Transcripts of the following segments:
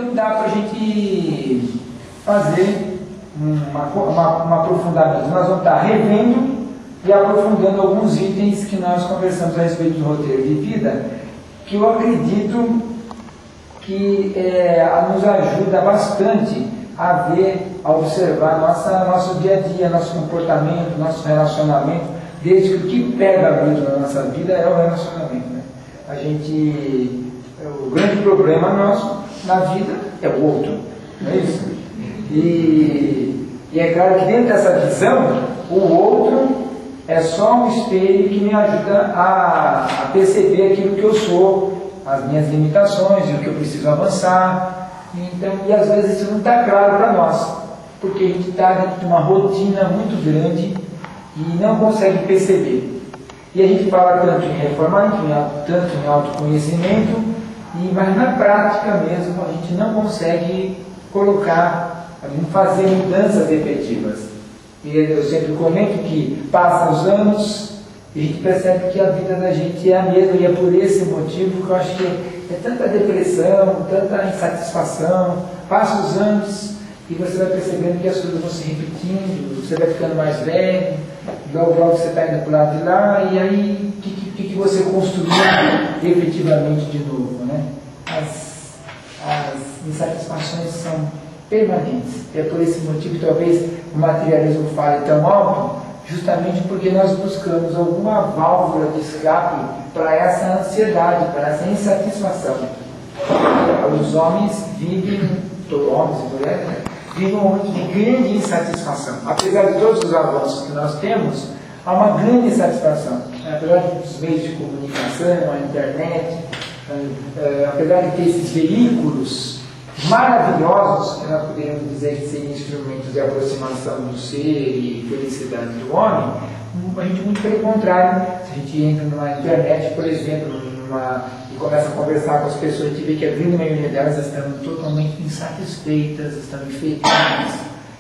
Então dá para a gente fazer um aprofundamento. Nós vamos estar revendo e aprofundando alguns itens que nós conversamos a respeito do roteiro de vida, que eu acredito que nos ajuda bastante a ver, a observar nosso dia a dia, nosso comportamento, nosso relacionamento, desde que o que pega mesmo na nossa vida é o relacionamento, né? O grande problema nosso na vida é o outro, não é isso? E é claro que dentro dessa visão, o outro é só um espelho que me ajuda a perceber aquilo que eu sou, as minhas limitações, e o que eu preciso avançar. Então, e às vezes isso não está claro para nós, porque a gente está dentro de uma rotina muito grande e não consegue perceber. E a gente fala tanto em reforma, tanto em autoconhecimento, mas na prática mesmo a gente não consegue fazer mudanças efetivas. E eu sempre comento que passam os anos e a gente percebe que a vida da gente é a mesma, e é por esse motivo que eu acho que é tanta depressão, tanta insatisfação. Passam os anos e você vai percebendo que as coisas vão se repetindo, você vai ficando mais velho, logo você está indo para o lado de lá, e aí o que você construiu efetivamente de novo, né? As insatisfações são permanentes. É por esse motivo que talvez o materialismo fale tão alto, justamente porque nós buscamos alguma válvula de escape para essa ansiedade, para essa insatisfação. Os homens vivem, homens e mulheres, vivem um momento de grande insatisfação. Apesar de todos os avanços que nós temos, há uma grande insatisfação. Apesar dos meios de comunicação, a internet, apesar de ter esses veículos maravilhosos, que nós poderíamos dizer que seriam instrumentos de aproximação do ser e felicidade do homem, a gente muito pelo contrário. Se a gente entra numa internet, por exemplo, e começa a conversar com as pessoas, a gente vê que a grande maioria delas estão totalmente insatisfeitas, estão infelices,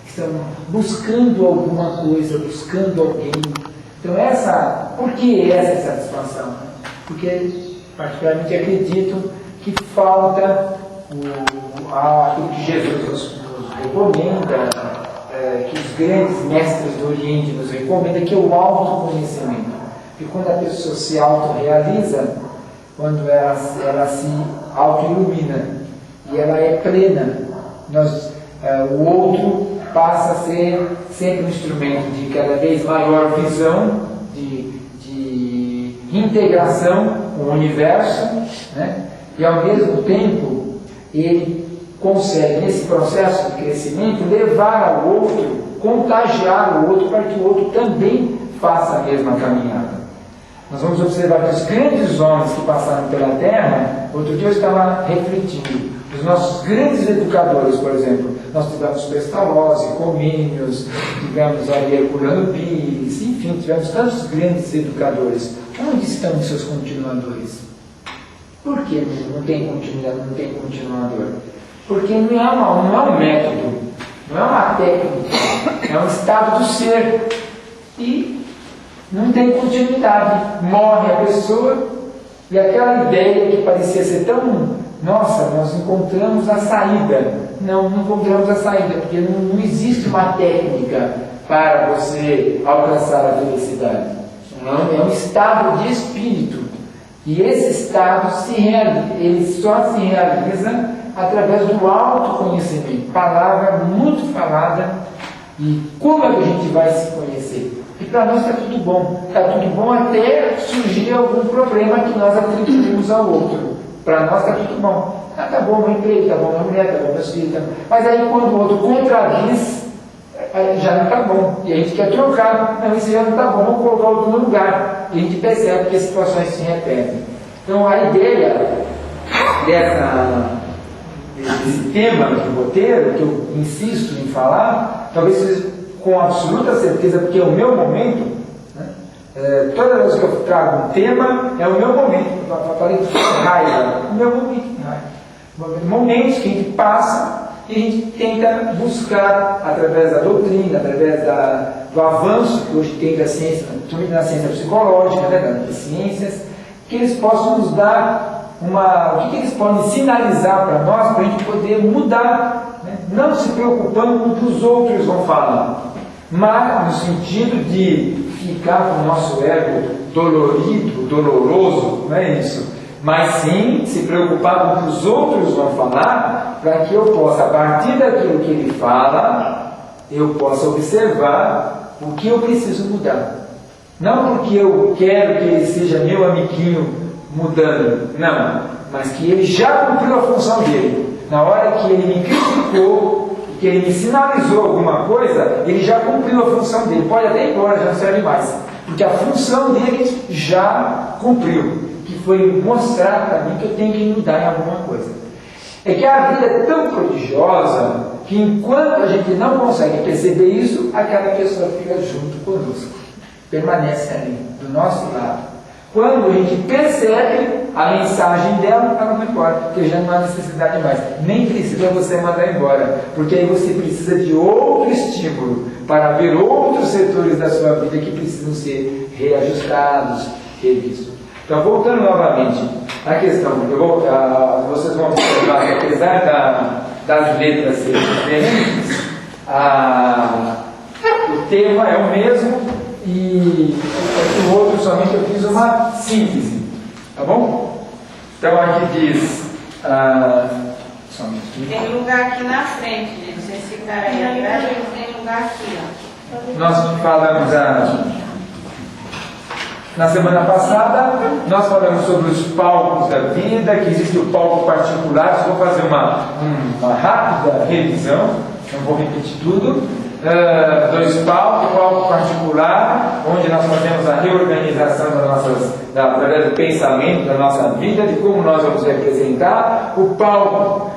estão buscando alguma coisa, buscando alguém. Então por que essa insatisfação? Porque particularmente acredito que falta aquilo que Jesus nos recomenda, que os grandes mestres do Oriente nos recomendam, que é o autoconhecimento. E quando a pessoa se autorrealiza, quando ela se auto-ilumina e ela é plena, o outro passa a ser sempre um instrumento de cada vez maior visão, de integração com o universo, né? E ao mesmo tempo ele consegue, nesse processo de crescimento, levar ao outro, contagiar o outro para que o outro também faça a mesma caminhada. Nós vamos observar que os grandes homens que passaram pela Terra, outro dia eu estava refletindo, os nossos grandes educadores, por exemplo, nós tivemos Pestalozzi, Comênios, tivemos ali Herculano Pires, enfim, tivemos tantos grandes educadores. Onde estão os seus continuadores? Por que não tem continuador? Porque não é um método, não é uma técnica, é um estado do ser. E não tem continuidade. Morre a pessoa e aquela ideia que parecia ser tão... Nossa, nós encontramos a saída. Não encontramos a saída, porque não existe uma técnica para você alcançar a felicidade. Não, é um estado de espírito. E esse estado ele só se realiza através do autoconhecimento. Palavra muito falada. E como é que a gente vai se conhecer? E para nós está tudo bom. Está tudo bom até surgir algum problema que nós atribuímos ao outro. Para nós está tudo bom. Tá bom meu emprego, tá bom minha mulher, tá bom meus filhos. Tá bom. Mas aí quando o outro contradiz, já não está bom. E a gente quer trocar. Não, isso já não está bom, vamos colocar outro no lugar. E a gente percebe que as situações se repetem. Então a ideia desse tema do roteiro, que eu insisto em falar, talvez seja com absoluta certeza, porque é o meu momento, né? Toda vez que eu trago um tema, é o meu momento. Eu falei de raiva, o meu momento de raiva. Momentos que a gente passa e a gente tenta buscar, através da doutrina, através do avanço que hoje tem da ciência, principalmente na ciência psicológica, né, das ciências, que eles possam nos dar o que eles podem sinalizar para nós, para a gente poder mudar, né? Não se preocupando com o que os outros vão falar, mas no sentido de ficar com o nosso ego dolorido, doloroso, não é isso? Mas sim se preocupar com o que os outros vão falar, para que eu possa, a partir daquilo que ele fala, eu possa observar o que eu preciso mudar. Não porque eu quero que ele seja meu amiguinho mudando, não, mas que ele já cumpriu a função dele. Na hora que ele me criticou, que ele me sinalizou alguma coisa, ele já cumpriu a função dele. Pode até ir embora, já não serve mais, porque a função dele já cumpriu, que foi mostrar para mim que eu tenho que mudar em alguma coisa. É que a vida é tão prodigiosa que enquanto a gente não consegue perceber isso, aquela pessoa fica junto conosco, permanece ali, do nosso lado. Quando a gente percebe a mensagem dela, ela vai embora, porque já não há necessidade mais. Nem precisa você mandar embora, porque aí você precisa de outro estímulo para ver outros setores da sua vida que precisam ser reajustados, revistos. Então, voltando novamente à questão, vocês vão observar que apesar das letras serem diferentes, o tema é o mesmo e o outro somente eu fiz uma síntese, tá bom? Então aqui diz, tem lugar aqui na frente, gente, vocês ficarem aí atrás, tem lugar aqui, ó. Nós falamos na semana passada, nós falamos sobre os palcos da vida, que existe o palco particular. Vou fazer uma rápida revisão, não vou repetir tudo. Dois palcos, o palco particular, onde nós fazemos a reorganização do pensamento da nossa vida, de como nós vamos representar. O palco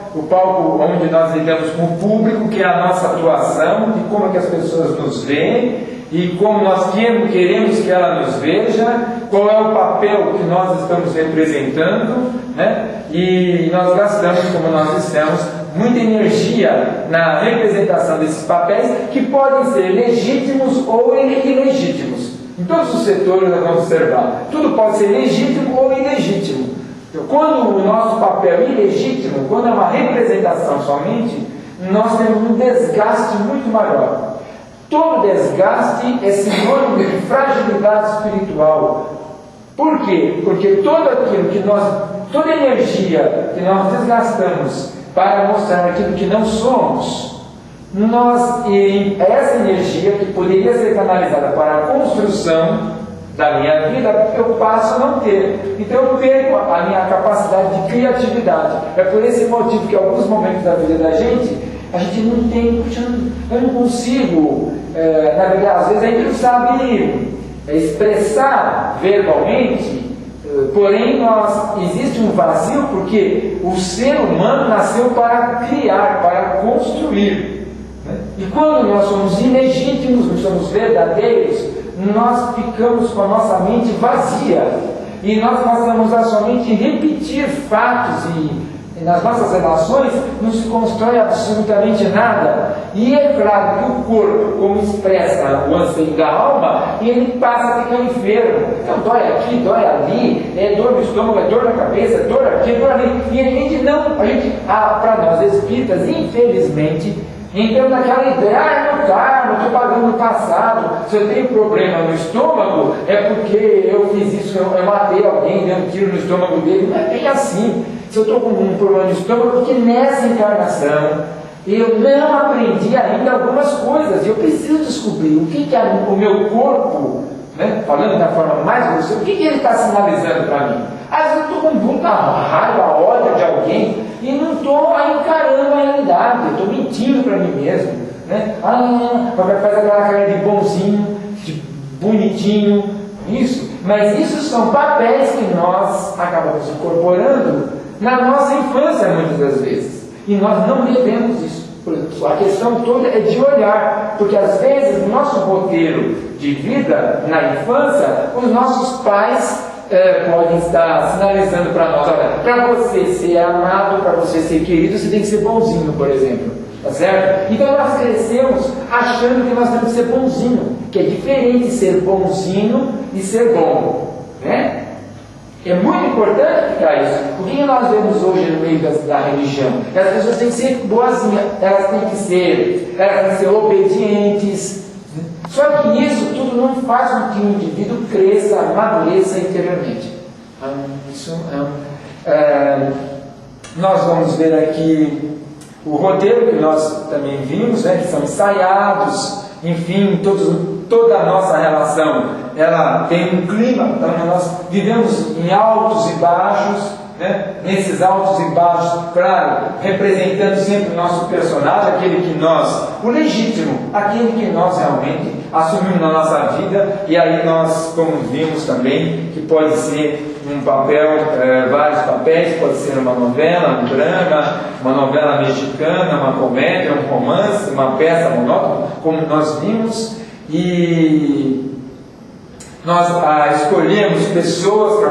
onde nós lidamos com o público, que é a nossa atuação, de como é que as pessoas nos veem e como nós queremos que ela nos veja, qual é o papel que nós estamos representando, né? E nós gastamos, como nós dissemos, muita energia na representação desses papéis, que podem ser legítimos ou ilegítimos. Em todos os setores nós vamos observar, tudo pode ser legítimo ou ilegítimo. Então, quando o nosso papel é ilegítimo, quando é uma representação somente, nós temos um desgaste muito maior. Todo desgaste é sinônimo de fragilidade espiritual. Por quê? Porque toda energia que nós desgastamos para mostrar aquilo que não somos, essa energia que poderia ser canalizada para a construção da minha vida, eu passo a não ter. Então eu perco a minha capacidade de criatividade. É por esse motivo que em alguns momentos da vida da gente, a gente não tem, eu não consigo, às vezes a gente não sabe expressar verbalmente, porém existe um vazio, porque o ser humano nasceu para criar, para construir, né? E quando nós somos ilegítimos, não somos verdadeiros, nós ficamos com a nossa mente vazia, e nós passamos a somente repetir fatos, e nas nossas relações não se constrói absolutamente nada. E é claro que o corpo, como expressa o anseio da alma, ele passa a ficar enfermo. Então dói aqui, dói ali, é dor no estômago, é dor na cabeça, é dor aqui, é dor ali. E para nós espíritas, infelizmente, então naquela ideia, não estou pagando no passado. Se eu tenho problema no estômago, é porque eu fiz isso, eu matei alguém, dei um tiro no estômago dele. Não é bem assim. Se eu estou com um problema no estômago, porque nessa encarnação eu não aprendi ainda algumas coisas. Eu preciso descobrir o que é o meu corpo, né? Falando da forma mais grosseira, o que ele está sinalizando para mim. Às vezes eu estou com muita raiva, ódio de alguém e não estou encarando a realidade, eu estou mentindo para mim mesmo, né? Faz aquela cara de bonzinho, de bonitinho, isso. Mas isso são papéis que nós acabamos incorporando na nossa infância, muitas das vezes. E nós não devemos isso. A questão toda é de olhar, porque às vezes no nosso roteiro de vida, na infância, os nossos pais podem estar sinalizando para nós: olha, para você ser amado, para você ser querido, você tem que ser bonzinho, por exemplo. Tá certo? Então nós crescemos achando que nós temos que ser bonzinho, que é diferente ser bonzinho e ser bom, né? É muito importante para isso. O que nós vemos hoje no meio da religião? As pessoas têm que ser boazinhas, elas têm que ser obedientes. Só que isso tudo não faz com que o indivíduo cresça, amadureça interiormente. Nós vamos ver aqui o roteiro que nós também vimos, né, que são ensaiados, enfim, toda a nossa relação, ela tem um clima, então nós vivemos em altos e baixos, né, nesses altos e baixos, claro, representando sempre o nosso personagem, o legítimo, aquele que nós realmente assumimos na nossa vida, e aí nós, como vimos também, que pode ser um papel, vários papéis, pode ser uma novela, um drama, uma novela mexicana, uma comédia, um romance, uma peça monótona, como nós vimos, e nós escolhemos pessoas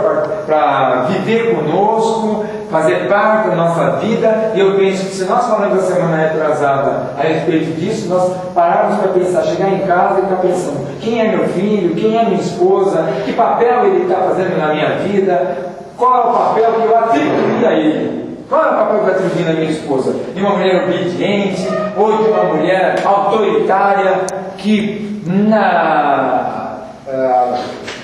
para viver conosco, fazer parte da nossa vida, e eu penso que se nós falamos a semana retrasada a respeito disso, nós pararmos para pensar, chegar em casa e ficar pensando, quem é meu filho, quem é minha esposa, que papel ele está fazendo na minha vida, qual é o papel que eu atribuí a ele, qual é o papel que eu atribuí na minha esposa, de uma mulher obediente, ou de uma mulher autoritária, que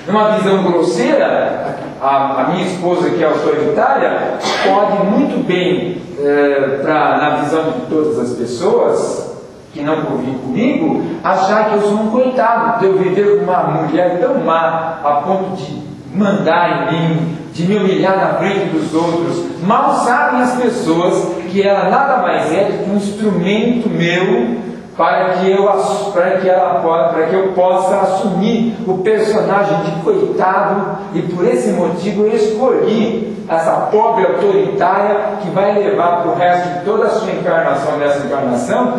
numa visão grosseira, a minha esposa, que é autoritária, pode muito bem, na visão de todas as pessoas que não convivem comigo, achar que eu sou um coitado, de eu viver com uma mulher tão má, a ponto de mandar em mim, de me humilhar na frente dos outros. Mal sabem as pessoas que ela nada mais é do que um instrumento meu para que eu possa assumir o personagem de coitado, e por esse motivo eu escolhi essa pobre autoritária que vai levar para o resto de toda a sua encarnação, dessa encarnação,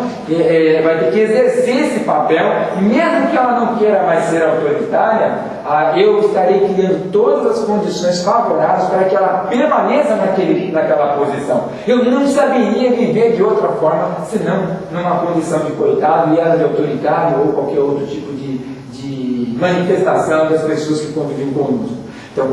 vai ter que exercer esse papel, e mesmo que ela não queira mais ser autoritária, eu estarei criando todas as condições favoráveis para que ela permaneça naquela posição. Eu não saberia viver de outra forma, senão numa condição de coitado, e ela de autoritário, ou qualquer outro tipo de manifestação das pessoas que convivem conosco. Então,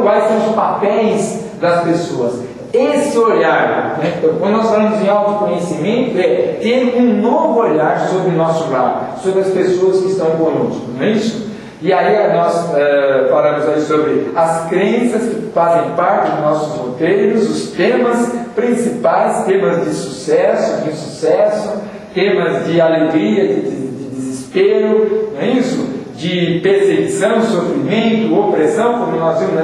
quais são os papéis das pessoas? Esse olhar, né? Então, quando nós falamos em autoconhecimento, é ter um novo olhar sobre o nosso lar, sobre as pessoas que estão conosco, não é isso? E aí nós falamos aí sobre as crenças que fazem parte dos nossos roteiros, os temas principais, temas de sucesso, de insucesso, temas de alegria, de desespero, não é isso? De perseguição, sofrimento, opressão, como nós vimos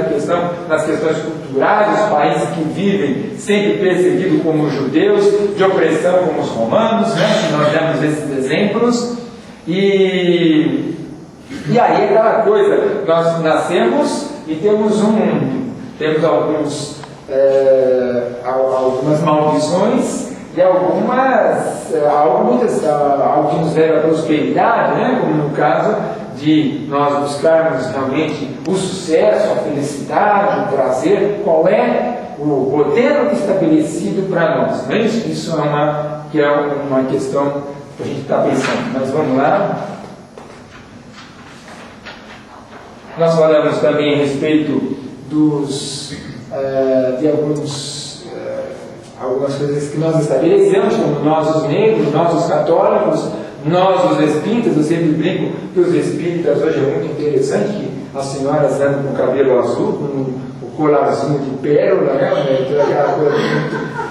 nas questões culturais, os países que vivem sempre perseguidos como os judeus, de opressão como os romanos, né? Nós demos esses exemplos, e aí aquela coisa, nós nascemos e temos algumas maldições, e algo que nos leva à prosperidade, né? Como no caso de nós buscarmos realmente o sucesso, a felicidade, o prazer. Qual é o roteiro estabelecido para nós? Não é isso? Isso é uma questão que a gente está pensando. Mas vamos lá. Nós falamos também a respeito de algumas coisas que nós estabelecemos, como nós os negros, nós os católicos, nós os espíritas. Eu sempre brinco que os espíritas hoje é muito interessante, que as senhoras andam com o cabelo azul, com o colarzinho de pérola, né? Aquela coisa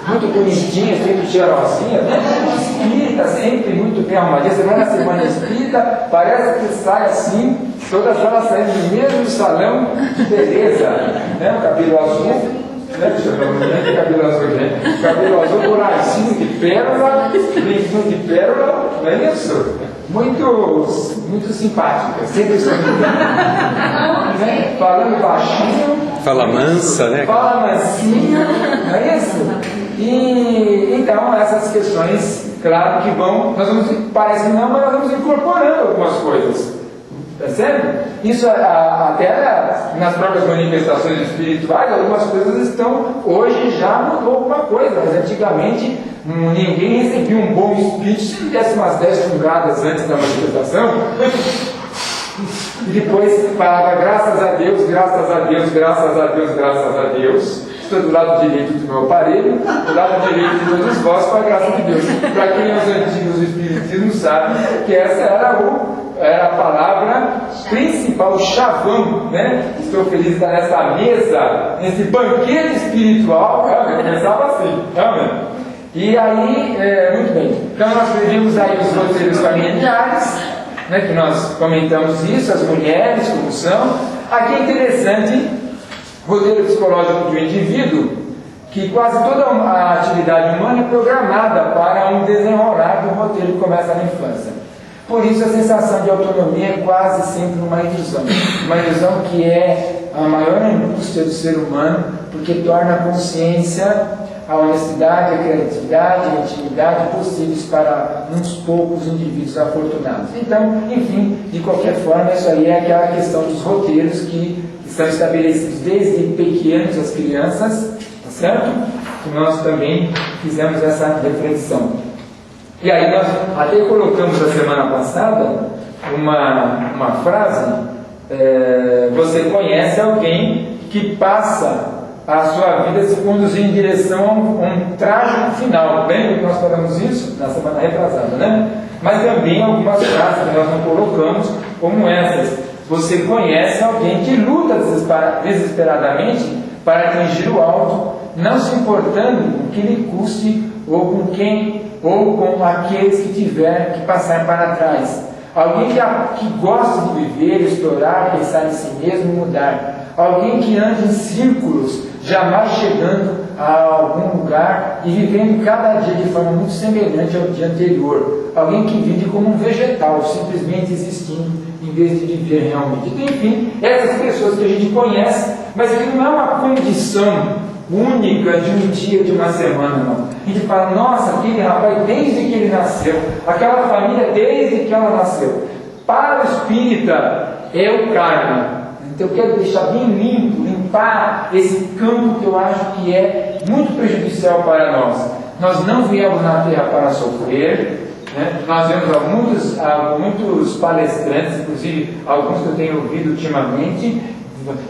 muito bonitinha, sempre cheirosinha, né? Espírita, sempre muito bem arrumadinha. Você vai na semana espírita, parece que sai assim, todas elas saindo do mesmo salão de beleza, né? O cabelo azul. Cabelo azul, né? Cabelo azul, coração de pérola, brinquinho de pérola, não é isso? Muito simpática, sempre sorrindo, né? Falando baixinho, fala mansa, né? Fala mansinho, não é isso? E então essas questões, claro que parece que não, mas nós vamos incorporando algumas coisas. Percebe? Isso até nas próprias manifestações espirituais, algumas coisas hoje já mudou alguma coisa, mas antigamente ninguém recebia um bom espírito se ele desse umas 10 fungadas antes da manifestação. E depois falava graças a Deus, graças a Deus, graças a Deus, graças a Deus. Estou do lado direito do meu aparelho, do lado direito de todos vós, com a graça de Deus. Para quem é os antigos espiritismos sabe que essa era a palavra principal, o chavão, né? Estou feliz de estar nessa mesa, nesse banquete espiritual, eu pensava assim, realmente. E aí, muito bem, então nós vimos aí os roteiros familiares, né, que nós comentamos isso, as mulheres como são. Aqui é interessante, roteiro psicológico de um indivíduo, que quase toda a atividade humana é programada para um desenrolar do roteiro que começa na infância. Por isso a sensação de autonomia é quase sempre uma ilusão que é a maior angústia do ser humano, porque torna a consciência, a honestidade, a criatividade, a intimidade possíveis para uns poucos indivíduos afortunados. Então, enfim, de qualquer forma, isso aí é aquela questão dos roteiros que são estabelecidos desde pequenos, as crianças, tá certo? Que nós também fizemos essa reflexão. E aí nós até colocamos na semana passada uma frase, você conhece alguém que passa a sua vida se conduzir em direção a um trágico final. Lembra que nós falamos isso na semana retrasada, né? Mas também algumas frases que nós não colocamos, como essas. Você conhece alguém que luta desesperadamente para atingir o alto, não se importando com o que lhe custe ou com quem ou com aqueles que tiver que passar para trás. Alguém que gosta de viver, explorar, pensar em si mesmo e mudar. Alguém que anda em círculos, jamais chegando a algum lugar e vivendo cada dia de forma muito semelhante ao dia anterior. Alguém que vive como um vegetal, simplesmente existindo, em vez de viver realmente. Então, enfim, essas pessoas que a gente conhece, mas que não é uma condição única de um dia, de uma semana, não. A gente fala, nossa, aquele rapaz desde que ele nasceu, aquela família desde que ela nasceu. Para o espírita é o karma. Então eu quero deixar bem limpo, limpar esse campo que eu acho que é muito prejudicial para nós. Nós não viemos na Terra para sofrer, né? Nós vemos muitos palestrantes, inclusive alguns que eu tenho ouvido ultimamente,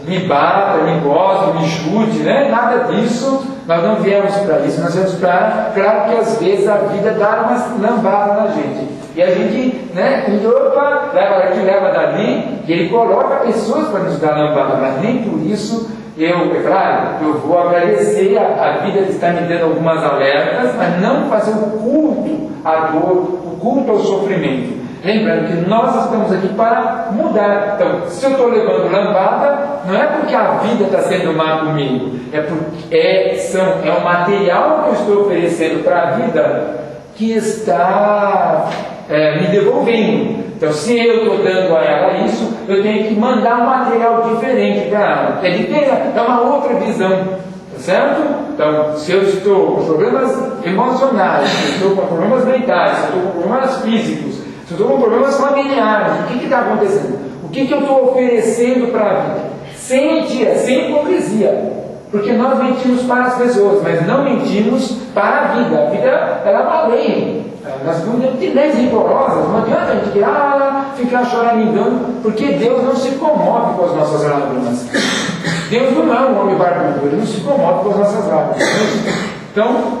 me bata, me gosta, me chute, né? Nada disso. Nós não viemos para isso, nós viemos para... Claro que às vezes a vida dá umas lambadas na gente. E a gente, né, opa, leva daqui, leva dali, e ele coloca pessoas para nos dar lambada, mas nem por isso eu vou agradecer a vida de estar me dando algumas alertas, mas não fazer o culto à dor, o culto ao sofrimento. Lembrando que nós estamos aqui para mudar. Então, se eu estou levando lambada, não é porque a vida está sendo má comigo, é porque é o material que eu estou oferecendo para a vida que está me devolvendo. Então, se eu estou dando a ela isso, eu tenho que mandar um material diferente para ela. É uma outra visão, tá certo? Então, se eu estou com problemas emocionais, se eu estou com problemas mentais, se eu estou com problemas físicos, se eu estou com problemas familiares, o que está acontecendo? O que eu estou oferecendo para a vida? Sem mentira, sem hipocrisia. Porque nós mentimos para as pessoas, mas não mentimos para a vida. A vida, ela é uma lei. Nós temos leis rigorosas. Não adianta a gente ficar choramingando, porque Deus não se comove com as nossas lágrimas. Deus não é um homem barbudo, Ele não se comove com as nossas lágrimas. Então,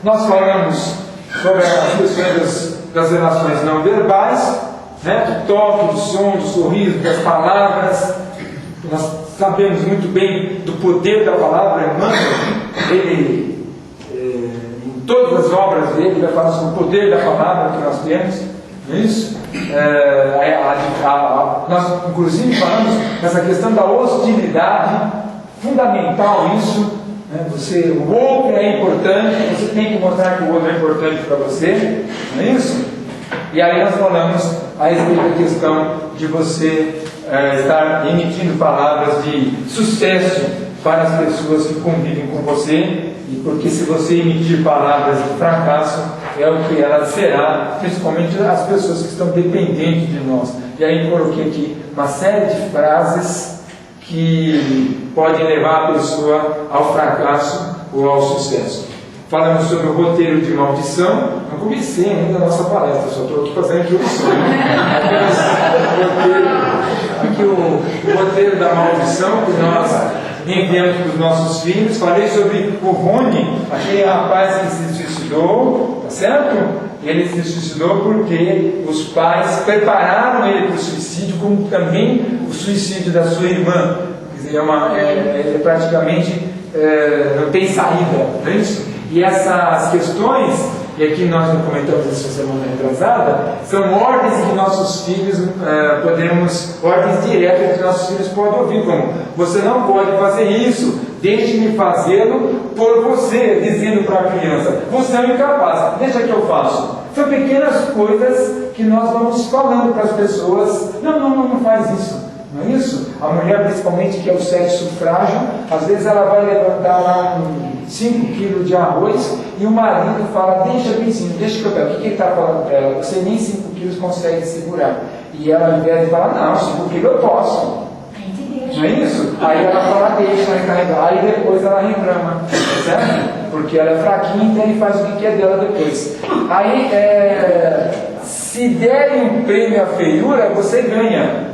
nós falamos sobre as questões das relações não verbais, né? Do toque, do som, do sorriso, das palavras. Nós sabemos muito bem do poder da palavra. Emmanuel, ele, em todas as obras dele, vai falar sobre o poder da palavra que nós temos, não é isso? Nós, inclusive, falamos nessa questão da hostilidade, fundamental isso. Né? O outro é importante, você tem que mostrar que o outro é importante para você, não é isso? E aí nós falamos a respeito da questão de você estar emitindo palavras de sucesso para as pessoas que convivem com você, e porque se você emitir palavras de fracasso, é o que ela será, principalmente as pessoas que estão dependentes de nós. E aí coloquei aqui uma série de frases que podem levar a pessoa ao fracasso ou ao sucesso. falamos sobre o roteiro de maldição. Não comecei ainda a nossa palestra, só estou aqui fazendo a introdução. Aqui o roteiro da maldição que nós enviamos para os nossos filhos. Falei sobre o Rony, aquele rapaz que se suicidou, tá certo? Ele se suicidou porque os pais prepararam ele para o suicídio, como também o suicídio da sua irmã. Quer dizer, ele praticamente não tem saída, não é isso? E essas questões, e aqui nós não comentamos essa semana retrasada, são ordens que nossos filhos ordens diretas que nossos filhos podem ouvir, como: você não pode fazer isso, deixe-me fazê-lo por você, dizendo para a criança: você é um incapaz, deixa que eu faço. São pequenas coisas que nós vamos falando para as pessoas: não faz isso. Não é isso? A mulher, principalmente, que é o sexo frágil, às vezes ela vai levantar lá 5 quilos de arroz e o marido fala: deixa benzinho, deixa que eu pego. O que ele está falando para ela? Você nem 5 quilos consegue segurar. E ela, ao invés de falar: não, 5 quilos eu posso. Não é isso? Aí ela fala: deixa, ela carregar. Aí depois ela reclama, certo? Porque ela é fraquinha, então ele faz o que quer dela depois. Aí, se derem um prêmio à feiura, você ganha.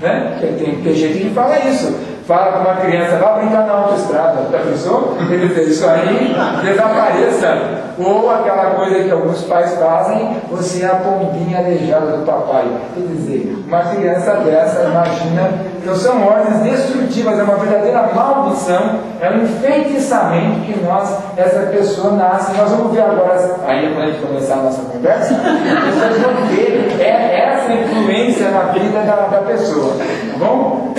Né? Tem gente que fala isso. Fala com uma criança: vai brincar na autoestrada. Já pensou? Ele diz: isso aí desapareça. Ou aquela coisa que alguns pais fazem: você é a pombinha aleijada do papai. Quer dizer, uma criança dessa, imagina. Então são ordens destrutivas, é uma verdadeira maldição, é um enfeitiçamento que essa pessoa nasce. Nós vamos ver agora, aí quando a gente começar a nossa conversa, vocês vão ver essa influência na vida da pessoa, tá bom?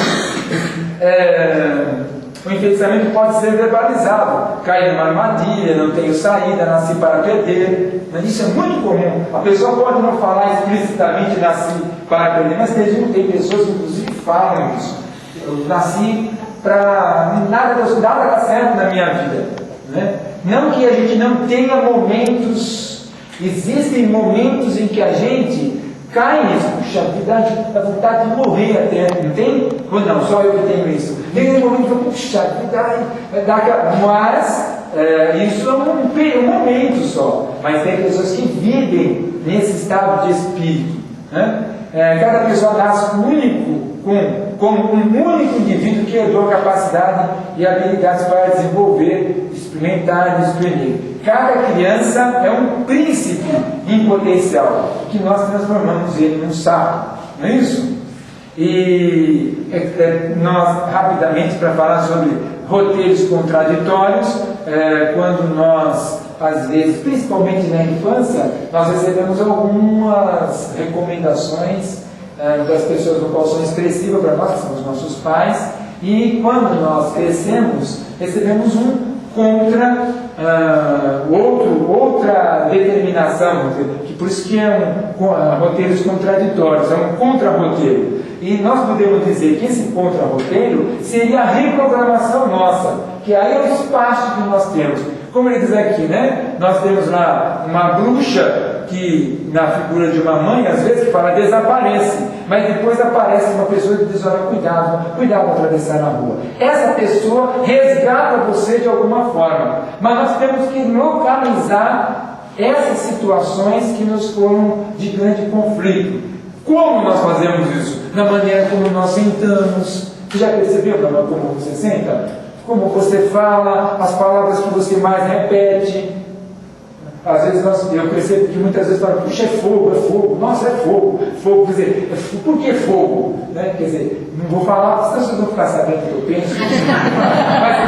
O enfeitiçamento pode ser verbalizado: caí numa armadilha, não tenho saída, nasci para perder. Isso é muito comum. A pessoa pode não falar explicitamente nasci para perder, mas tem pessoas que inclusive falam isso: eu nasci para nada dá certo na minha vida, né? Não que a gente não tenha momentos, existem momentos em que a gente cai nisso. Puxa vida, dá vontade de morrer até, não tem? Não, só eu que tenho isso. Tem um momento que puxa vida, mas isso é um momento só. Mas tem pessoas que vivem nesse estado de espírito, né? Cada pessoa nasce único, como um único indivíduo que herdou capacidade e habilidades para desenvolver, experimentar e exprimir. Cada criança é um príncipe em potencial, que nós transformamos ele num sapo, não é isso? E nós, rapidamente, para falar sobre roteiros contraditórios, quando nós, às vezes, principalmente na infância, nós recebemos algumas recomendações das pessoas no qual são expressivas para nós, que são os nossos pais, e quando nós crescemos, recebemos um contra outra determinação, que por isso que roteiros contraditórios, é um contra-roteiro. E nós podemos dizer que esse contra-roteiro seria a reprogramação nossa, que aí é o espaço que nós temos. Como ele diz aqui, né? Nós temos lá uma bruxa que, na figura de uma mãe, às vezes, que fala desaparece, mas depois aparece uma pessoa que diz: olha, cuidado para atravessar na rua. Essa pessoa resgata você de alguma forma, mas nós temos que localizar essas situações que nos foram de grande conflito. Como nós fazemos isso? Na maneira como nós sentamos. Você já percebeu como você senta? Como você fala, as palavras que você mais repete. Às vezes eu percebo que muitas vezes falam: puxa, é fogo, nossa, é fogo. Fogo, quer dizer, por que fogo? Né? Quer dizer, não vou falar, senão vocês vão ficar sabendo o que eu penso.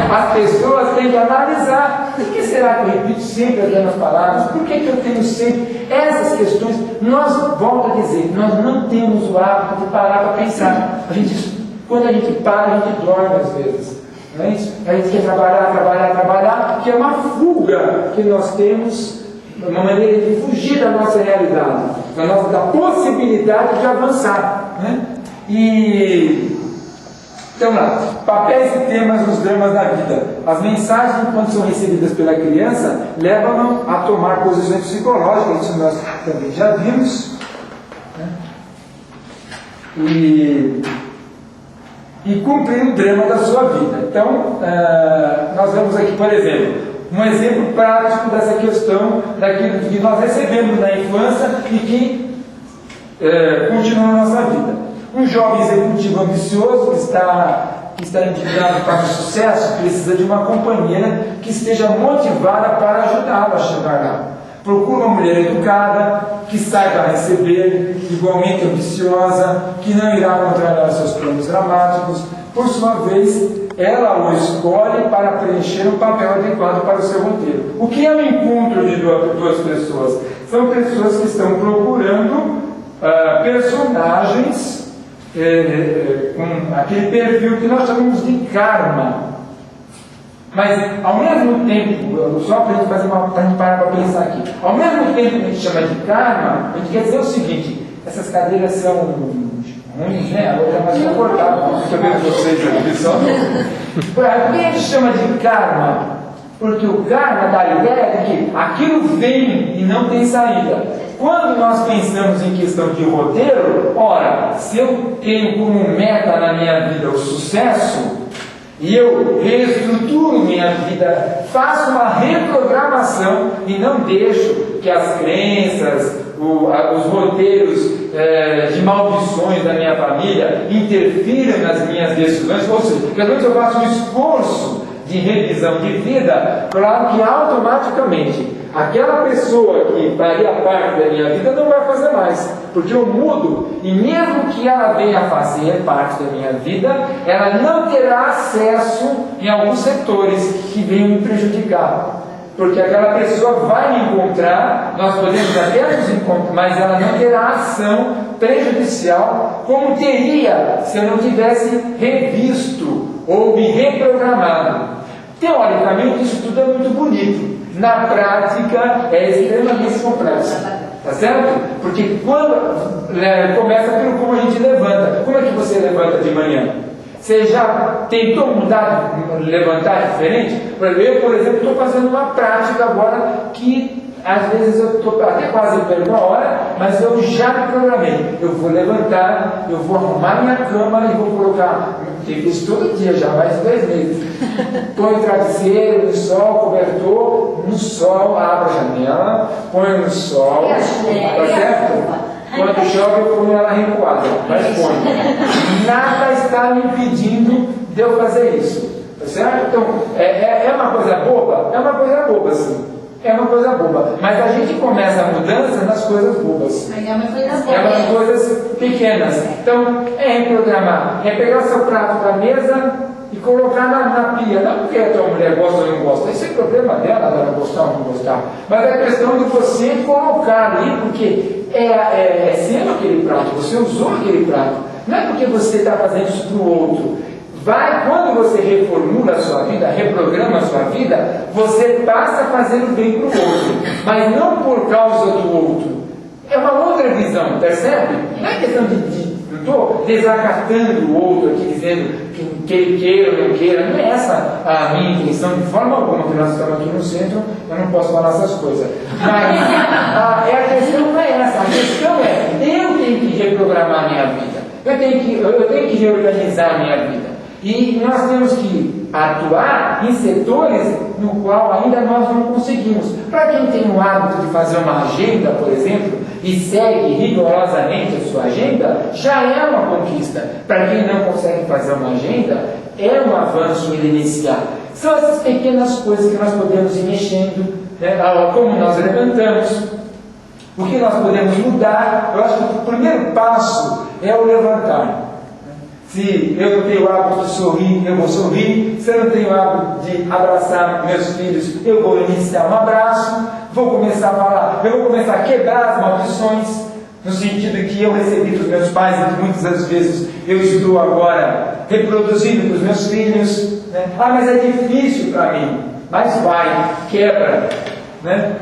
Mas as pessoas têm que analisar: por que será que eu repito sempre as mesmas palavras? Por que eu tenho sempre essas questões? Nós, volto a dizer, nós não temos o hábito de parar para pensar. Quando a gente para, a gente dorme às vezes. Não é isso? A gente quer trabalhar, que é uma fuga que nós temos, uma maneira de fugir da nossa realidade, da possibilidade de avançar, né? Então lá, papéis e temas nos dramas da vida. As mensagens, quando são recebidas pela criança, levam-no a tomar posições psicológicas, isso nós também já vimos, né? E cumprir o drama da sua vida. Então, nós vemos aqui, por exemplo, um exemplo prático dessa questão, daquilo que nós recebemos na infância e que continua na nossa vida. Um jovem executivo ambicioso que está indicado para o sucesso precisa de uma companheira que esteja motivada para ajudá-lo a chegar lá. Procura uma mulher educada, que saiba receber, igualmente ambiciosa, que não irá contrariar seus planos dramáticos. Por sua vez, ela o escolhe para preencher um papel adequado para o seu roteiro. O que é o encontro de duas pessoas? São pessoas que estão procurando personagens com aquele perfil que nós chamamos de karma. Mas, ao mesmo tempo, só para a gente parar para pensar aqui, ao mesmo tempo que a gente chama de karma, a gente quer dizer o seguinte: essas cadeiras são ruins, né? A outra é mais confortável. Estou vendo vocês aqui só. Por que a gente chama de karma? Porque o karma dá a ideia de que aquilo vem e não tem saída. Quando nós pensamos em questão de roteiro, ora, se eu tenho como meta na minha vida o sucesso, e eu reestruturo minha vida, faço uma reprogramação e não deixo que as crenças, os roteiros de maldições da minha família interfiram nas minhas decisões, ou seja, pelo menos eu faço um esforço de revisão de vida, claro que automaticamente aquela pessoa que faria parte da minha vida não vai fazer mais, porque eu mudo, e mesmo que ela venha a fazer parte da minha vida, ela não terá acesso em alguns setores que venham me prejudicar, porque aquela pessoa vai me encontrar, nós podemos até nos encontrar, mas ela não terá ação prejudicial como teria se eu não tivesse revisto ou me reprogramado. Teoricamente isso tudo é muito bonito, na prática é extremamente complexo, tá certo? Porque quando começa pelo como a gente levanta. Como é que você levanta de manhã? Você já tentou levantar diferente? Eu, por exemplo, estou fazendo uma prática agora que às vezes eu estou até quase perto uma hora, mas eu já me programei. Eu vou levantar, eu vou arrumar minha cama e vou colocar. Tenho isso todo dia, já mais de 2 meses. Põe o travesseiro no sol, cobertor, no sol, abro a janela, põe no sol, tá certo? Quando chove eu ponho ela recuada, mas põe. Nada está me impedindo de eu fazer isso, tá certo? Então, é uma coisa boba? É uma coisa boba, sim. É uma coisa boba, mas a gente começa a mudança nas coisas bobas. É umas coisas pequenas. Então, é reprogramar, é pegar seu prato da mesa e colocar na pia. Não porque a tua mulher gosta ou não gosta, esse é problema dela gostar ou não gostar. Mas é questão de você colocar ali, porque é seu aquele prato, você usou aquele prato. Não é porque você está fazendo isso para o outro. Quando você reformula a sua vida, reprograma a sua vida, você passa a fazer o bem para o outro, mas não por causa do outro. É uma outra visão, percebe? Não é questão não estou desacatando o outro aqui, dizendo que ele queira ou não queira, não é essa a minha intenção de forma alguma, porque nós estamos aqui no centro, eu não posso falar essas coisas. Mas a questão não é essa, a questão é, eu tenho que reprogramar a minha vida, eu tenho que reorganizar a minha vida. E nós temos que atuar em setores no qual ainda nós não conseguimos. Para quem tem o hábito de fazer uma agenda, por exemplo, e segue rigorosamente a sua agenda, já é uma conquista. Para quem não consegue fazer uma agenda, é um avanço ele iniciar. São essas pequenas coisas que nós podemos ir mexendo, né? Como nós levantamos, o que nós podemos mudar. Eu acho que o primeiro passo é o levantar. Se eu não tenho o hábito de sorrir, eu vou sorrir. Se eu não tenho o hábito de abraçar meus filhos, eu vou iniciar um abraço. Vou começar a falar, eu vou começar a quebrar as maldições, no sentido que eu recebi dos meus pais e que muitas das vezes eu estou agora reproduzindo para os meus filhos, né? Mas é difícil para mim. Mas vai, quebra, né?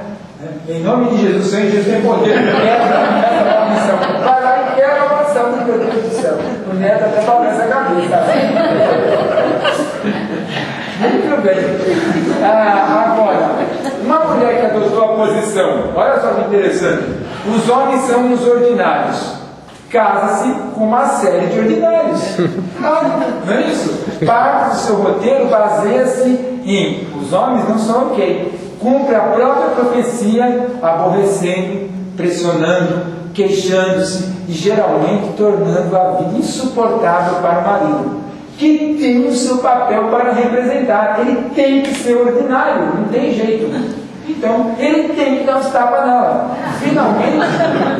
Em nome de Jesus, Senhor, Jesus tem poder, quebra essa maldição. Vai lá e quebra a maldição, meu Deus do céu. O neto até balança a cabeça. Muito bem. Agora, uma mulher que adotou a posição, olha só que interessante. Os homens são os ordinários. Casa-se com uma série de ordinários. Não é isso? Parte do seu roteiro baseia-se em os homens não são ok. Cumpre a própria profecia, aborrecendo, pressionando, queixando-se e geralmente tornando a vida insuportável para o marido, que tem o seu papel para representar. Ele tem que ser ordinário, não tem jeito. Então, ele tem que dar uns tapas nela. Finalmente,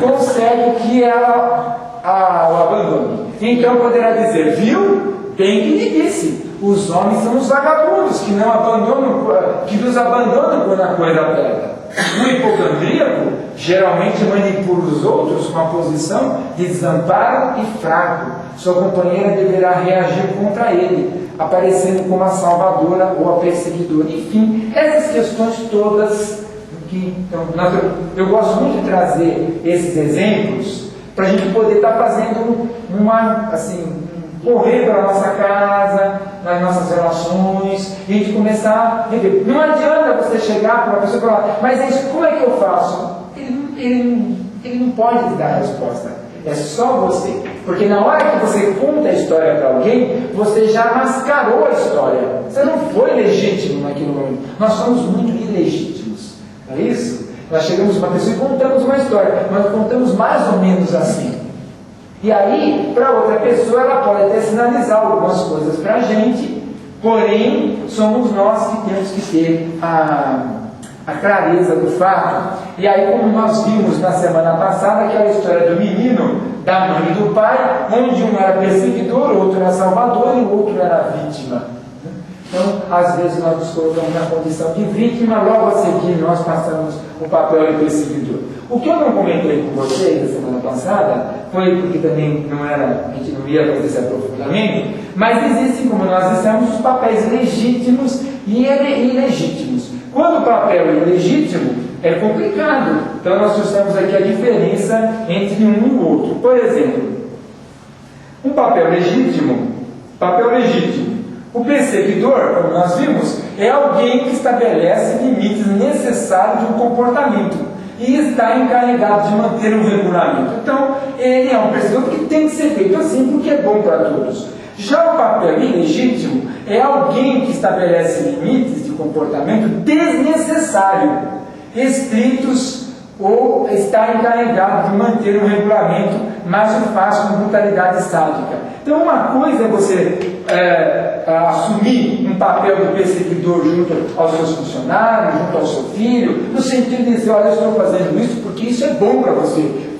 consegue que ela o abandone. Então, poderá dizer, viu? Bem que me disse, os homens são os vagabundos que não abandonam, que nos abandonam quando a coisa aperta. O hipocondríaco geralmente manipula os outros com a posição de desamparo e fraco. Sua companheira deverá reagir contra ele, aparecendo como a salvadora ou a perseguidora. Enfim, essas questões todas que eu gosto muito de trazer esses exemplos para a gente poder estar fazendo correr para a nossa casa, nas nossas relações, e a gente começar a viver. Não adianta você chegar para uma pessoa e falar, mas isso, como é que eu faço? Ele não pode te dar a resposta. É só você. Porque na hora que você conta a história para alguém, você já mascarou a história. Você não foi legítimo naquele momento. Nós somos muito ilegítimos. Não é isso? Nós chegamos uma pessoa e contamos uma história. Nós contamos mais ou menos assim. E aí, para outra pessoa, ela pode até sinalizar algumas coisas para a gente, porém, somos nós que temos que ter a clareza do fato. E aí, como nós vimos na semana passada, aquela história do menino, da mãe e do pai, onde um era perseguidor, o outro era salvador e o outro era vítima. Então, às vezes nós nos colocamos na condição de vítima, logo a seguir nós passamos o papel de perseguidor. O que eu não comentei com vocês na semana passada, foi porque também a gente não ia acontecer profundamente, mas existem, como nós dissemos, os papéis legítimos e ilegítimos. Quando o papel é ilegítimo, é complicado. Então nós trouxemos aqui a diferença entre um e o outro. Por exemplo, um papel legítimo. O perseguidor, como nós vimos, é alguém que estabelece limites necessários de um comportamento e está encarregado de manter um regulamento. Então, ele é um perseguidor que tem que ser feito assim porque é bom para todos. Já o papel ilegítimo é alguém que estabelece limites de comportamento desnecessário, estritos, ou está encarregado de manter um regulamento, mas o faz com brutalidade sádica. Então, uma coisa é você assumir um papel de perseguidor junto aos seus funcionários, junto ao seu filho, no sentido de dizer, olha, eu estou fazendo isso porque isso é bom para você.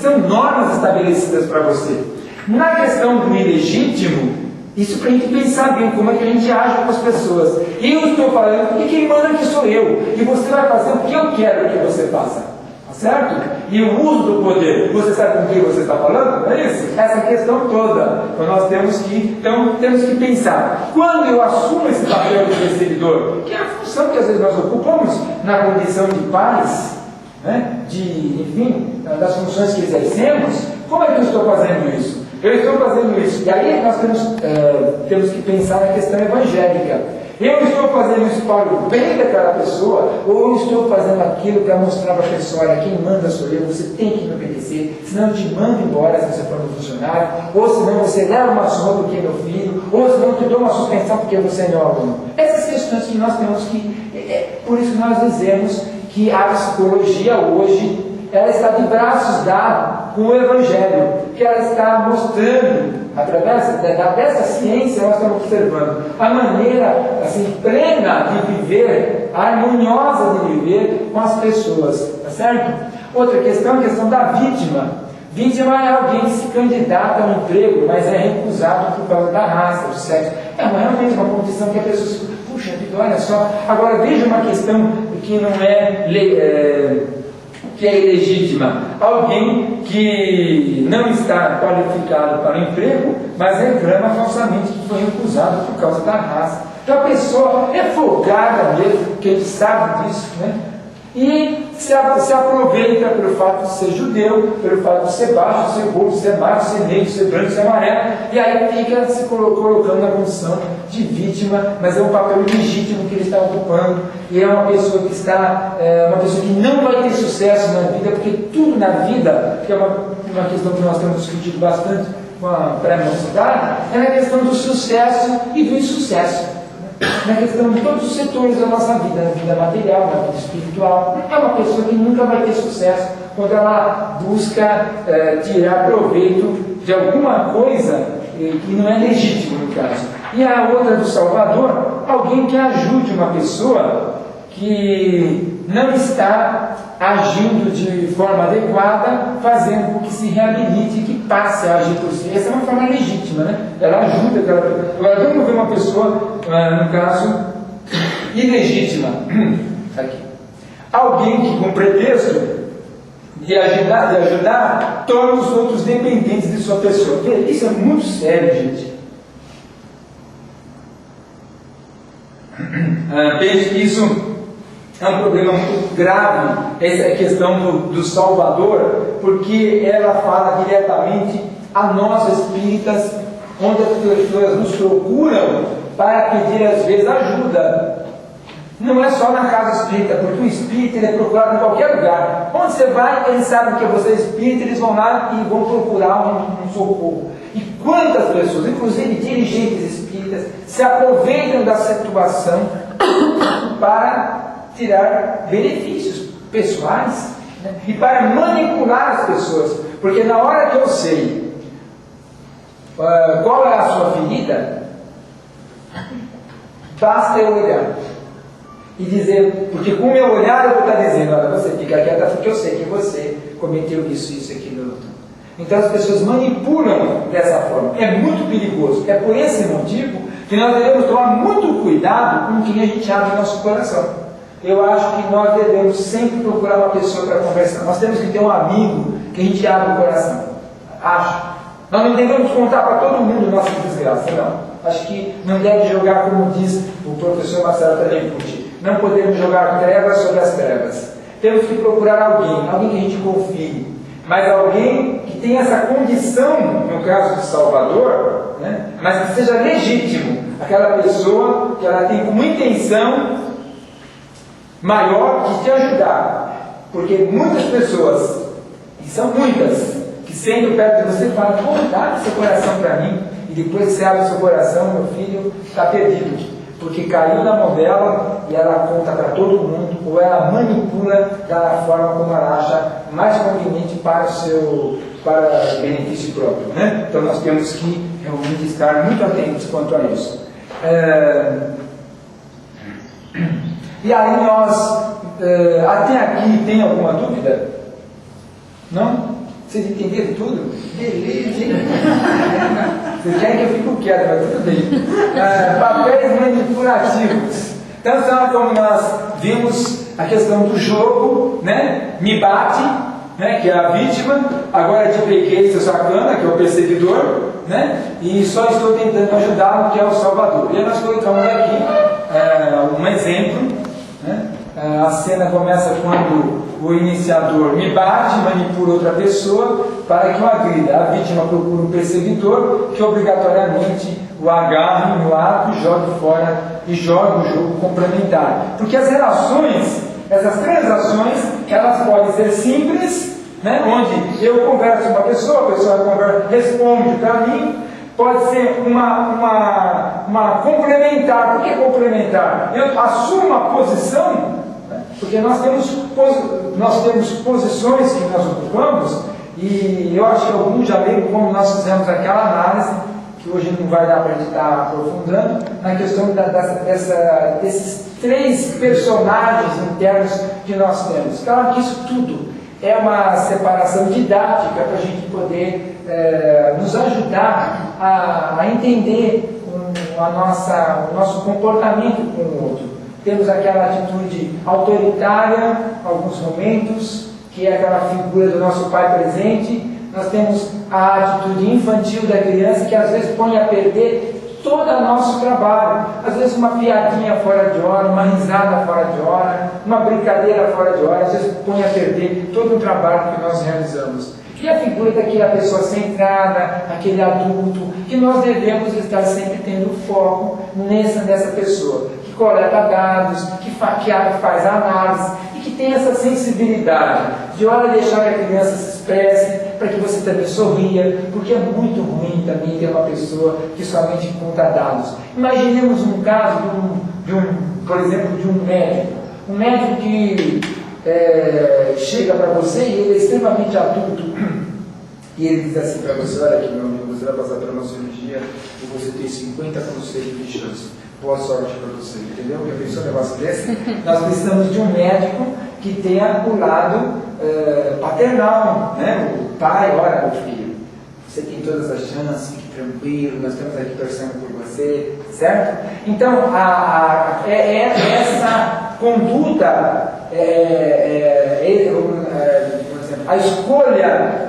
São normas estabelecidas para você. Na questão do ilegítimo, isso para a gente pensar bem como é que a gente age com as pessoas. Eu estou falando porque quem manda aqui sou eu, e você vai fazer o que eu quero que você faça. Certo? E o uso do poder, você sabe com quem você está falando? Não é isso? Essa questão toda. Então nós temos que pensar. Quando eu assumo esse papel de perseguidor, que é a função que às vezes nós ocupamos na condição de pais, né? Das funções que exercemos, como é que eu estou fazendo isso? Eu estou fazendo isso. E aí nós temos que pensar na questão evangélica. Eu estou fazendo isso para o bem daquela pessoa, ou eu estou fazendo aquilo para mostrar para a pessoa, olha, quem manda sou eu, você tem que me obedecer, senão eu te mando embora se você for um funcionário, ou senão você leva uma surra porque é meu filho, ou senão eu te dou uma suspensão porque você é meu aluno. Essas questões que nós temos que... por isso que nós dizemos que a psicologia hoje, ela está de braços dados com o Evangelho, que ela está mostrando, através dessa ciência, nós estamos observando a maneira plena de viver, harmoniosa de viver com as pessoas, tá certo? Outra questão, a questão da vítima. Vítima é alguém que se candidata a um emprego, mas é recusado por causa da raça, do sexo. É realmente uma condição que a pessoa se... Puxa vida, olha só. Agora veja uma questão que não que é ilegítima. Alguém que não está qualificado para o emprego, mas reclama falsamente que foi recusado por causa da raça. Então a pessoa é folgada mesmo, porque a gente sabe disso, né? E se aproveita pelo fato de ser judeu, pelo fato de ser baixo, ser gordo, ser magro, ser negro, ser branco, ser amarelo, e aí fica se colocando na condição de vítima, mas é um papel legítimo que ele está ocupando, e é uma pessoa que uma pessoa que não vai ter sucesso na vida, porque tudo na vida, que é uma questão que nós temos discutido bastante com a pré-mocidade, é a questão do sucesso e do insucesso. na questão de todos os setores da nossa vida, na vida material, na vida espiritual. É uma pessoa que nunca vai ter sucesso quando ela busca tirar proveito de alguma coisa que não é legítimo no caso. E a outra do Salvador, alguém que ajude uma pessoa que não está agindo de forma adequada, fazendo com que se reabilite e que passe a agir por si. Essa é uma forma legítima, né? Ela ajuda aquela pessoa. Agora vamos ver uma pessoa, no caso, ilegítima. Aqui. Alguém que, com pretexto de ajudar, torna os outros dependentes de sua pessoa. Isso é muito sério, gente. Veja que isso é um problema muito grave, essa questão do Salvador, porque ela fala diretamente a nós espíritas, onde as pessoas nos procuram para pedir às vezes ajuda. Não é só na casa espírita, porque o espírita ele é procurado em qualquer lugar. Onde você vai, eles sabem que você é espírita, eles vão lá e vão procurar um socorro. E quantas pessoas, inclusive dirigentes espíritas, se aproveitam da situação para tirar benefícios pessoais, né? E para manipular as pessoas. Porque na hora que eu sei qual é a sua ferida, basta eu olhar e dizer, porque com o meu olhar eu vou estar dizendo, olha, você fica quieta porque eu sei que você cometeu isso, aquilo, outro. Então as pessoas manipulam dessa forma. É muito perigoso. É por esse motivo que nós devemos tomar muito cuidado com quem a gente abre nosso coração. Eu acho que nós devemos sempre procurar uma pessoa para conversar. Nós temos que ter um amigo que a gente abre o coração. Acho. Nós não devemos contar para todo mundo nossa desgraça, não. Acho que não deve jogar, como diz o professor Marcelo Tanepucci, não podemos jogar trevas sobre as trevas. Temos que procurar alguém que a gente confie, mas alguém que tenha essa condição, no caso de Salvador, né? Mas que seja legítimo, aquela pessoa que ela tem como intenção maior de te ajudar, porque muitas pessoas, e são muitas, que sendo perto de você falam, dá seu coração para mim, e depois você abre o seu coração, meu filho está perdido, porque caiu na mão dela e ela conta para todo mundo, ou ela manipula da forma como ela acha mais conveniente para benefício próprio, né? Então nós temos que realmente estar muito atentos quanto a isso. E aí nós, até aqui, tem alguma dúvida? Não? Vocês entenderam tudo? Beleza, hein? Vocês querem que eu fique quieto, mas tudo bem. Papéis manipulativos. Então, como nós vimos a questão do jogo, né? Me bate, né? Que é a vítima. Agora te peguei, seu sacana, que é o perseguidor, né? E só estou tentando ajudá-lo, que é o Salvador. E aí nós colocamos aqui um exemplo, né? A cena começa quando o iniciador me bate, manipula outra pessoa para que o agrida. A vítima procura um perseguidor que obrigatoriamente o agarre no ato, jogue fora e joga o jogo complementar. Porque as relações, essas transações, elas podem ser simples, né? Onde eu converso com uma pessoa, a pessoa responde para mim. Pode ser uma complementar. Por que complementar? Eu assumo uma posição, né? Porque nós temos posições que nós ocupamos, e eu acho que alguns já leram como nós fizemos aquela análise, que hoje não vai dar para a gente estar aprofundando, na questão desses três personagens internos que nós temos. Claro que isso tudo é uma separação didática para a gente poder nos ajudar a entender o nosso comportamento com o outro. Temos aquela atitude autoritária, alguns momentos, que é aquela figura do nosso pai presente. Nós temos a atitude infantil da criança, que às vezes põe a perder todo o nosso trabalho. Às vezes uma piadinha fora de hora, uma risada fora de hora, uma brincadeira fora de hora, às vezes põe a perder todo o trabalho que nós realizamos. E a figura daquela pessoa centrada, aquele adulto, que nós devemos estar sempre tendo foco nessa pessoa. Que coleta dados, que faz análise e que tem essa sensibilidade de hora deixar que a criança se expresse, para que você também sorria, porque é muito ruim também ter uma pessoa que somente conta dados. Imaginemos um caso por exemplo, de um médico. Um médico que chega para você e ele é extremamente adulto e ele diz assim para você: olha aqui, meu amigo, você vai passar por uma cirurgia e você tem 50% de chance. Boa sorte para você, entendeu? Já pensou um negócio desse? Nós precisamos de um médico que tenha o lado paternal, né? O pai: olha, meu filho, você tem todas as chances, fique tranquilo, nós estamos aqui torcendo por você, certo? Então, essa conduta, por exemplo, a escolha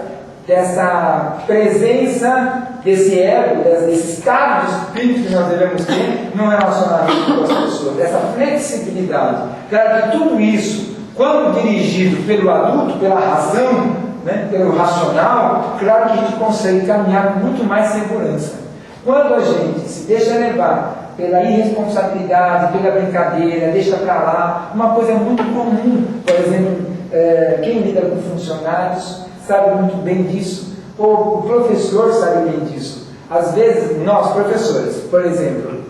dessa presença, desse ego, desse estado de espírito que nós devemos ter no relacionamento com as pessoas, dessa flexibilidade. Claro que tudo isso, quando dirigido pelo adulto, pela razão, né, pelo racional, claro que a gente consegue caminhar com muito mais segurança. Quando a gente se deixa levar pela irresponsabilidade, pela brincadeira, deixa para lá, uma coisa muito comum, por exemplo, quem lida com funcionários sabe muito bem disso, ou o professor sabe bem disso. Às vezes, nós, professores, por exemplo,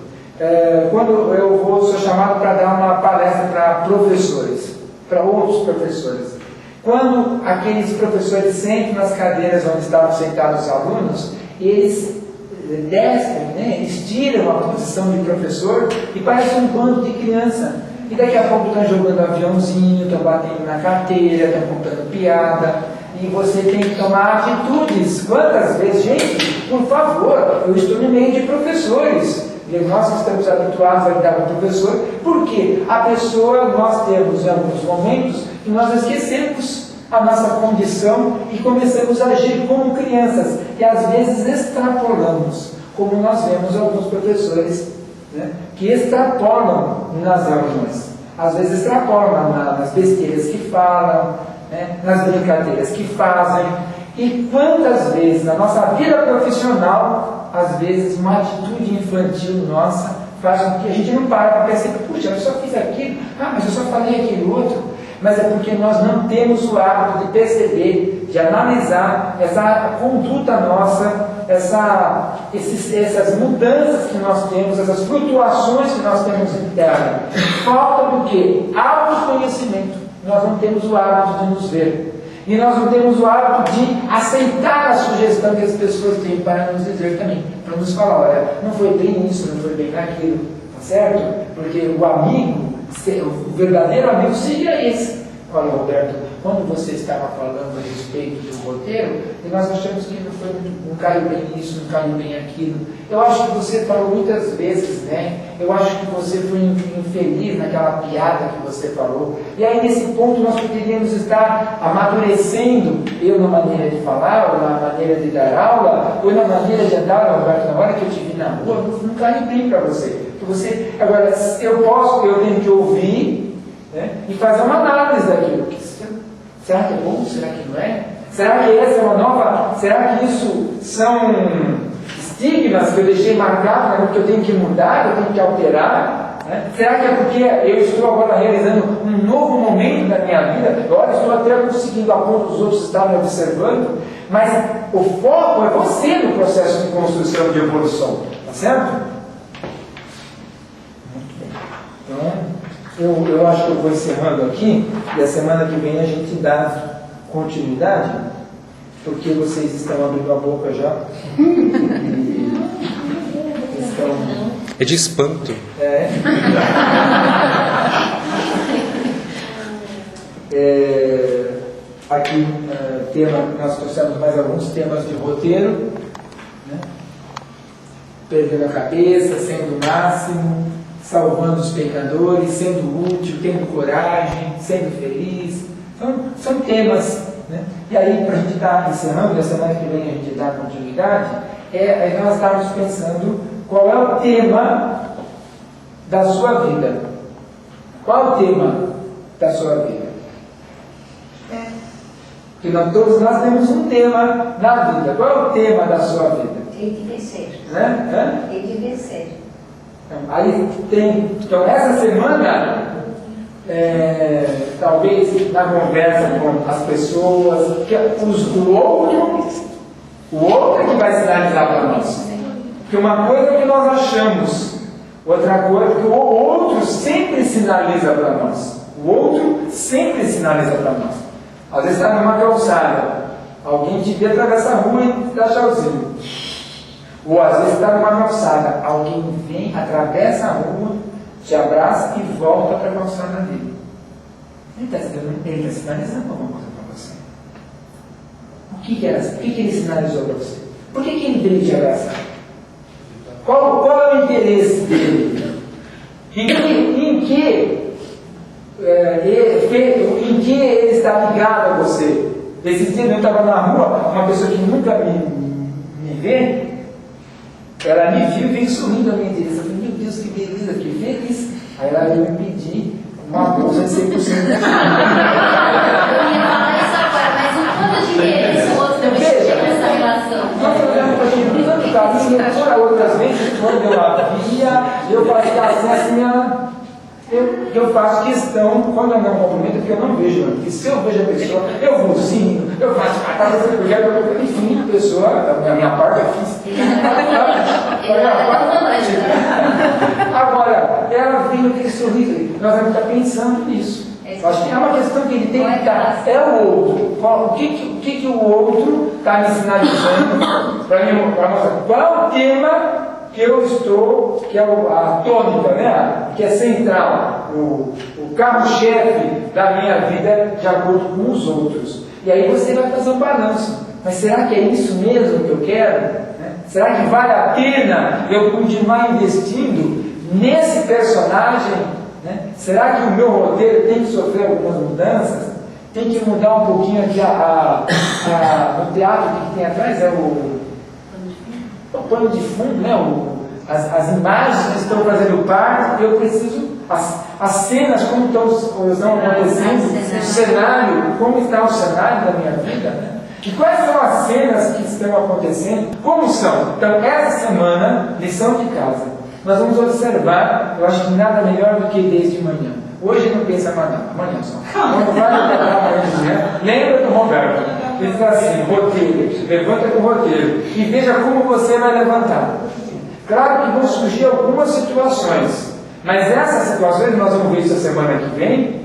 quando eu sou chamado para dar uma palestra para professores, para outros professores, quando aqueles professores sentam nas cadeiras onde estavam sentados os alunos, eles descem, né, eles tiram a posição de professor e parece um bando de criança. E daqui a pouco estão jogando aviãozinho, estão batendo na carteira, estão contando piada. E você tem que tomar atitudes. Quantas vezes, gente, por favor, eu estou no meio de professores. E nós que estamos habituados a lidar com o professor, porque a pessoa, nós temos em alguns momentos que nós esquecemos a nossa condição e começamos a agir como crianças. E às vezes extrapolamos, como nós vemos alguns professores, né, que extrapolam nas reuniões. Às vezes extrapolam nas besteiras que falam, né, nas brincadeiras que fazem. E quantas vezes na nossa vida profissional, às vezes uma atitude infantil nossa faz com que a gente não pare para perceber: puxa, eu só fiz aquilo, mas eu só falei aquilo outro. Mas é porque nós não temos o hábito de perceber, de analisar essa conduta nossa, essas mudanças que nós temos, essas flutuações que nós temos internas. Falta do quê? Autoconhecimento. Nós não temos o hábito de nos ver. E nós não temos o hábito de aceitar a sugestão que as pessoas têm para nos dizer também. Para nos falar: olha, não foi bem isso, não foi bem aquilo. Tá certo? Porque o amigo, o verdadeiro amigo seria esse. Olha, Roberto, quando você estava falando a respeito do roteiro, e nós achamos que não caiu bem isso, não caiu bem aquilo. Eu acho que você falou muitas vezes, né? Eu acho que você foi infeliz naquela piada que você falou. E aí, nesse ponto, nós poderíamos estar amadurecendo, eu na maneira de falar, ou na maneira de dar aula, ou na maneira de andar, Roberto, na hora que eu te vi na rua, não caiu bem para você. Agora, eu tenho que ouvir, né, e fazer uma análise daquilo. Será que é bom? Será que não é? Será que essa é uma nova? Será que isso são estigmas que eu deixei marcado, né, que eu tenho que mudar, eu tenho que alterar? Né? Será que é porque eu estou agora realizando um novo momento da minha vida? Agora estou até conseguindo a ponto dos outros estarem me observando, mas o foco é você no processo de construção, de evolução. Tá certo? Então, eu acho que eu vou encerrando aqui, e a semana que vem a gente dá continuidade, porque vocês estão abrindo a boca já. É de espanto. Aqui, nós trouxemos mais alguns temas de roteiro, né? Perdendo a cabeça, sendo o máximo, salvando os pecadores, sendo útil, tendo coragem, sendo feliz. São temas, né? E aí, para a gente estar encerrando, e a semana que vem a gente dá continuidade, nós estávamos pensando qual é o tema da sua vida. Qual é o tema da sua vida? Porque todos nós temos um tema na vida. Qual é o tema da sua vida? Hei de vencer. Né? Hei de vencer. Aí tem, então essa semana, talvez na conversa com as pessoas, o outro é que vai sinalizar para nós. Porque uma coisa é o que nós achamos, outra coisa é que o outro sempre sinaliza para nós. O outro sempre sinaliza para nós. Às vezes está numa calçada, alguém te vê atravessar a rua e dá tchauzinho. Ou às vezes está numa calçada, alguém vem, atravessa a rua, te abraça e volta para a calçada dele. Ele está sinalizando alguma coisa para você. O que ele sinalizou para você? Por que ele veio te abraçar? Qual é o interesse dele? Em que ele está ligado a você? Esse dia eu estava na rua, uma pessoa que nunca me vê, ela me viu e veio sorrindo a minha direção. Eu falei, meu Deus, que beleza, que feliz. Aí ela veio me pedir uma bolsa de 100%. Eu ia falar isso agora, mas o quanto dinheiro esse outro também chega nessa relação? Nós olhamos para gente tanto caminho, fora outras vezes, quando eu a via, eu fazia assim, eu faço questão, quando eu não cumprimento, porque eu não vejo, porque se eu vejo a pessoa, eu buzinho, eu faço enfim, a pessoa, a minha parte eu fiz. Agora, ela veio aquele sorriso, nós vamos estar pensando nisso. Acho que é uma questão que ele tem que dar. É o outro. O que o outro está me sinalizando para mim, para mostrar? Qual é o tema que eu estou, que é a tônica, né? Que é central, o carro-chefe da minha vida de acordo com os outros. E aí você vai fazer um balanço. Mas será que é isso mesmo que eu quero? Né? Será que vale a pena eu continuar investindo nesse personagem? Né? Será que o meu roteiro tem que sofrer algumas mudanças? Tem que mudar um pouquinho aqui no teatro que tem atrás, é o pano de fundo, né? As imagens que estão fazendo parte, eu preciso, as cenas como estão acontecendo, o cenário, como está o cenário da minha vida, né? E quais são as cenas que estão acontecendo, como são? Então, essa semana, lição de casa, nós vamos observar, eu acho que nada melhor do que desde manhã. Hoje não pensa amanhã só. Quando vai levantar amanhã de manhã, lembra do Roberto. Ele está assim, roteiro, levanta com o roteiro. E veja como você vai levantar. Claro que vão surgir algumas situações. Mas essas situações, nós vamos ver isso a semana que vem,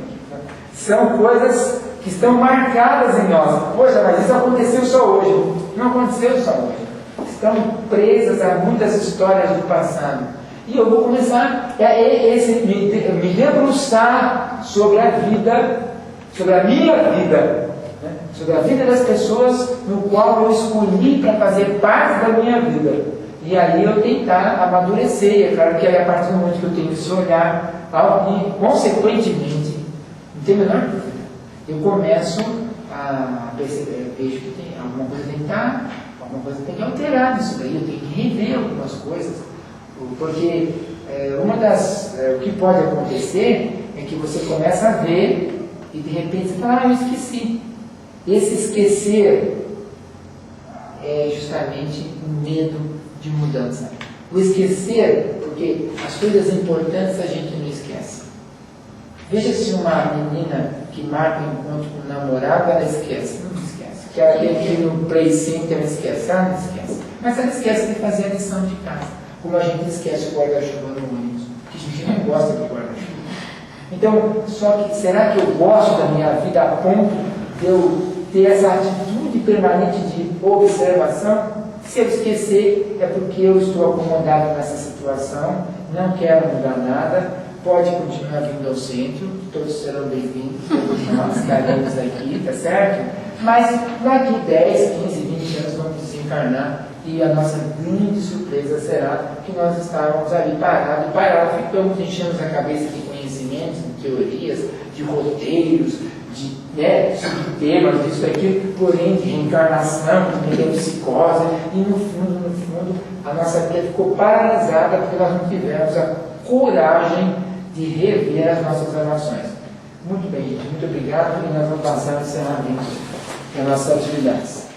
são coisas que estão marcadas em nós. Poxa, mas isso aconteceu só hoje. Não aconteceu só hoje. Estão presas a muitas histórias do passado. E eu vou começar me debruçar sobre a vida, sobre a minha vida, né? Sobre a vida das pessoas no qual eu escolhi para fazer parte da minha vida. E aí eu tentar amadurecer. É claro que aí, a partir do momento que eu tenho esse olhar, e consequentemente, não tem a menor dúvida, eu começo a perceber, vejo que tem alguma coisa tem que estar, alguma coisa tem que alterar nisso daí, eu tenho que rever algumas coisas. Porque o que pode acontecer é que você começa a ver e de repente você fala, eu esqueci. Esse esquecer é justamente o medo de mudança. O esquecer, porque as coisas importantes a gente não esquece. Veja se uma menina que marca um encontro com um namorado, ela esquece. Não esquece. Que ela tem que ir no play center, ela esquece. Ela não esquece. Mas ela esquece de fazer a lição de casa. Como a gente esquece o guarda-chuva no ônibus, que a gente não gosta do guarda-chuva. Então, só que será que eu gosto da minha vida a ponto de eu ter essa atitude permanente de observação? Se eu esquecer, é porque eu estou acomodado nessa situação, não quero mudar nada, pode continuar vindo ao centro, todos serão bem-vindos, todos nós estaremos aqui, tá certo? Mas daqui 10, 15, 20 anos vamos desencarnar. E a nossa grande surpresa será que nós estávamos ali parados, ficamos enchendo a cabeça de conhecimentos, de teorias, de roteiros, de subtemas, disso aqui, porém de reencarnação, de psicose, e no fundo, a nossa vida ficou paralisada porque nós não tivemos a coragem de rever as nossas relações. Muito bem, gente, muito obrigado, e nós vamos passar o encerramento das nossas atividades.